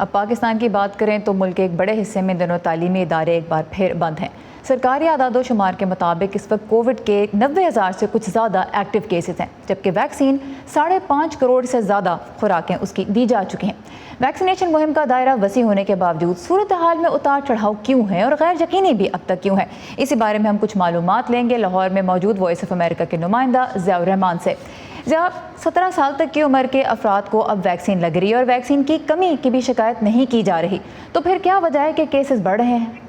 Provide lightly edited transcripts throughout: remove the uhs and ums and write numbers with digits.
अब पाकिस्तान की बात करें तो मुल्क के एक बड़े हिस्से में दिनों तालीमी इदारे एक बार फिर बंद हैं। सरकारी आदादो शुमार के मुताबिक इस वक्त कोविड के 90,000 से कुछ ज़्यादा एक्टिव केसेस हैं, जबकि वैक्सीन 5.5 करोड़ से ज़्यादा खुराकें उसकी दी जा चुकी हैं। वैक्सीनेशन मुहिम का दायरा वसी होने के बावजूद सूरत हाल में उतार चढ़ाव क्यों है और गैर यकीनी भी अब तक क्यों है, इसी बारे में हम कुछ मालूमात लेंगे लाहौर में मौजूद वॉइस ऑफ अमेरिका के नुमाइंदा ज़ियाउर रहमान से। 17 साल तक की उम्र के अफराद को अब वैक्सीन लग रही है और वैक्सीन की कमी की भी शिकायत नहीं की जा रही, तो फिर क्या वजह है कि केसेस बढ़ रहे हैं?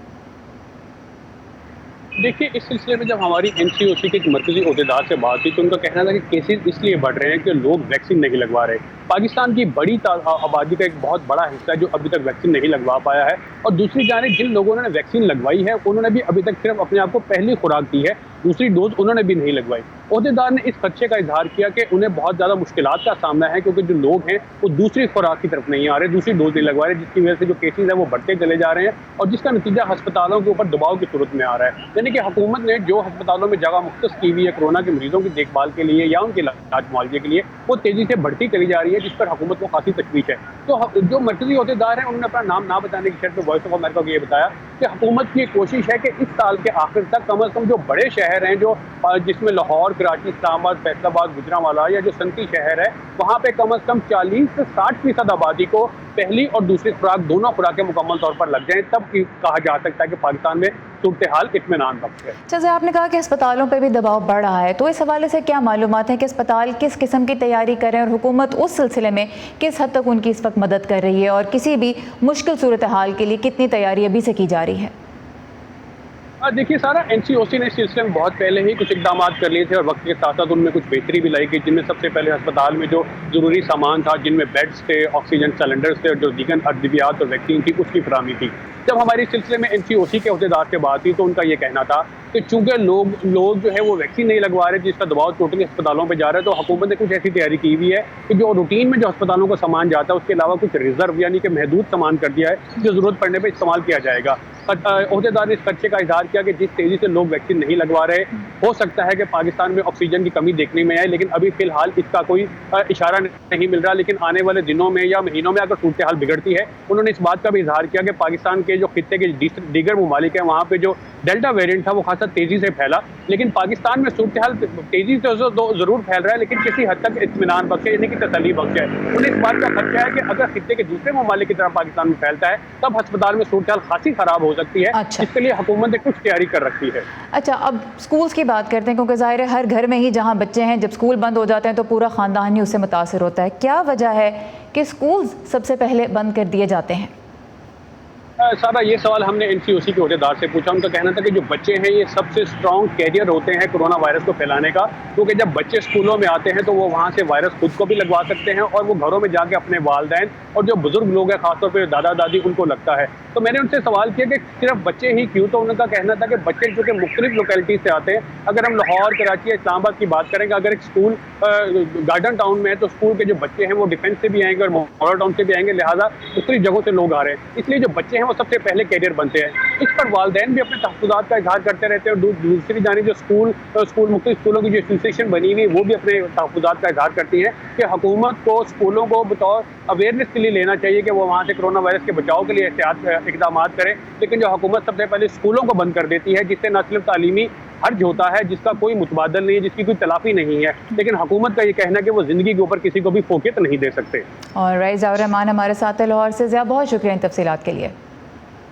देखिए, इस सिलसिले में जब हमारी एनसीओसी के एक मरकजी अहदेदार से बात हुई तो उनका कहना था कि केसेस इसलिए बढ़ रहे हैं कि लोग वैक्सीन नहीं लगवा रहे। पाकिस्तान की बड़ी आबादी का एक बहुत बड़ा हिस्सा है जो अभी तक वैक्सीन नहीं लगवा पाया है, और दूसरी जानिब जिन लोगों ने वैक्सीन लगवाई है उन्होंने भी अभी तक सिर्फ अपने आप को पहली खुराक दी है, दूसरी डोज उन्होंने भी नहीं लगवाई। अहदेदार ने इस खदशे का इजहार किया कि उन्हें बहुत ज़्यादा मुश्किलात का सामना है क्योंकि जो लोग हैं वो दूसरी खुराक की तरफ नहीं आ रहे, दूसरी डोज नहीं लगवा रहे, जिसकी वजह से जो केसेज है वो बढ़ते चले जा रहे हैं और जिसका नतीजा अस्पतालों के ऊपर दबाव की सूरत में आ रहा है। यानी कि हुकूमत ने जो अस्पतालों में जगह मुख्तस की हुई है कोरोना के मरीजों की देखभाल के लिए या उनके इलाज मुआवजे के लिए, वो तेज़ी से बढ़ती चली जा रही है, जिस पर हुकूमत को काफ़ी तशवीश है। तो जो मरकजी अहदेदार हैं उन्होंने अपना नाम ना बताने की शर्त पर वॉइस ऑफ अमेरिका को ये बताया कि हुकूमत की कोशिश है कि इस साल के आखिर तक कम अज़ कम जो बड़े शहर हैं, जो जिसमें लाहौर, कराची, इस्लामाबाद, फैसलाबाद, गुजरांवाला या जो सनती शहर है, वहाँ पे कम अज़ कम 40 से 60% आबादी को पहली और दूसरी खुराक दोनों खुराकें मुकम्मल तौर पर लग जाएं, तब कहा जा सकता है कि पाकिस्तान में सूरत हाल इत्मीनान बख्श है। जैसे आपने कहा कि अस्पतालों पर भी दबाव बढ़ रहा है, तो इस हवाले से क्या मालूमात है कि अस्पताल किस किस्म की तैयारी करें और हुकूमत उस सिलसिले में किस हद तक उनकी इस वक्त मदद कर रही है और किसी भी मुश्किल सूरत हाल के लिए कितनी तैयारी अभी से की जा रही है? देखिए, सारा एनसीओसी ने इस सिलसिले में बहुत पहले ही कुछ इकदाम कर लिए थे और वक्त के साथ साथ उनमें कुछ बेहतरी भी लाई गई, जिनमें सबसे पहले अस्पताल में जो ज़रूरी सामान था, जिनमें बेड्स थे, ऑक्सीजन सिलेंडर्स थे और जो दीगर अद्वियात और वैक्सीन थी, उसकी फराहमी थी। जब हमारे सिलसिले में एनसीओसी के अहदेदार से बात हुई तो उनका ये कहना था कि चूँकि लोग जो है वो वैक्सीन नहीं लगवा रहे, जिसका दबाव टोटली अस्पतालों पर जा रहा है, तो हुकूमत ने कुछ ऐसी तैयारी की हुई है कि जो रूटीन में जो अस्पतालों को सामान जाता है उसके अलावा कुछ रिजर्व यानी कि महदूद सामान कर दिया है जो ज़रूरत पड़ने पर इस्तेमाल किया जाएगा। अहदेदार ने इस खदशे का इजहार किया कि जिस तेज़ी से लोग वैक्सीन नहीं लगवा रहे, हो सकता है कि पाकिस्तान में ऑक्सीजन की कमी देखने में आए, लेकिन अभी फ़िलहाल इसका कोई इशारा नहीं मिल रहा। लेकिन आने वाले दिनों में या महीनों में अगर सूरत हाल बिगड़ती है, उन्होंने इस बात का भी इजहार किया कि पाकिस्तान के जो खित्ते के दीगर ममालिक हैं वहाँ पर जो डेल्टा वेरिएंट था वो खासा तेज़ी से फैला, लेकिन पाकिस्तान में सूरत हाल तेज़ी से ज़रूर फैल रहा है, लेकिन किसी हद तक इत्मीनान बख्श है, यानी कि तसल्ली बख्श है। उन्हें इस बात का खदशा है कि अगर खित्ते के दूसरे ममालिक की तरफ पाकिस्तान में फैलता है तब अस्पताल में सूरत हाल खासी ख़राब हो सकती है। अच्छा। इसके लिए हुकूमत ने कुछ तैयारी कर रखी है। अच्छा, अब स्कूल्स की बात करते हैं, क्योंकि ज़ाहिर है हर घर में ही जहाँ बच्चे हैं, जब स्कूल बंद हो जाते हैं तो पूरा ख़ानदान ही उससे मुतासर होता है। क्या वजह है कि स्कूल्स सबसे पहले बंद कर दिए जाते हैं? सारा ये सवाल हमने एनसीओसी के अहदेदार से पूछा। उनका कहना था कि जो बच्चे हैं ये सबसे स्ट्रॉन्ग कैरियर होते हैं कोरोना वायरस को फैलाने का, क्योंकि जब बच्चे स्कूलों में आते हैं तो वो वहाँ से वायरस खुद को भी लगवा सकते हैं और वो घरों में जाके अपने वालिदैन और जो बुजुर्ग लोग हैं, खासतौर पर दादा दादी, उनको लगता है। तो मैंने उनसे सवाल किया कि सिर्फ बच्चे ही क्यों, तो उनका कहना था कि बच्चे जो कि मुख्तलिफ लोकेलिटी से आते हैं। अगर हम लाहौर, कराची या इस्लामाबाद की बात करेंगे, अगर एक स्कूल गार्डन टाउन में है तो स्कूल के जो बच्चे हैं वो डिफेंस से भी आएंगे और मॉडल टाउन से भी आएंगे, लिहाजा मुख्तलिफ जगहों से लोग आ रहे हैं, इसलिए जो बच्चे हैं वो सबसे पहले कैरियर बनते हैं। इस पर वालिदैन भी अपने तहफ़्फ़ुज़ात का इजहार करते रहते हैं और दूसरी जानिब जो मुख्तलिफ स्कूलों की जो एसोसिएशन बनी हुई वो भी अपने तहफ़्फ़ुज़ात का इजहार करती है कि हुकूमत को स्कूलों को बतौर अवेयरनेस के लिए लेना चाहिए कि वो वहाँ से कोरोना वायरस के बचाव के लिए एहतियात इक़दाम करें। लेकिन जो हुकूमत सबसे पहले स्कूलों को बंद कर देती है, जिससे न सिर्फ तालीमी हर्ज होता है जिसका कोई मुतबादल नहीं है, जिसकी कोई तलाफ़ी नहीं है, लेकिन हुकूमत का ये कहना है कि वो ज़िंदगी के ऊपर किसी को भी फोकियत नहीं दे सकते। और ज़ियाउर रहमान हमारे साथ है लाहौर से। ज़िया, बहुत शुक्रिया इन तफसीलात के लिए।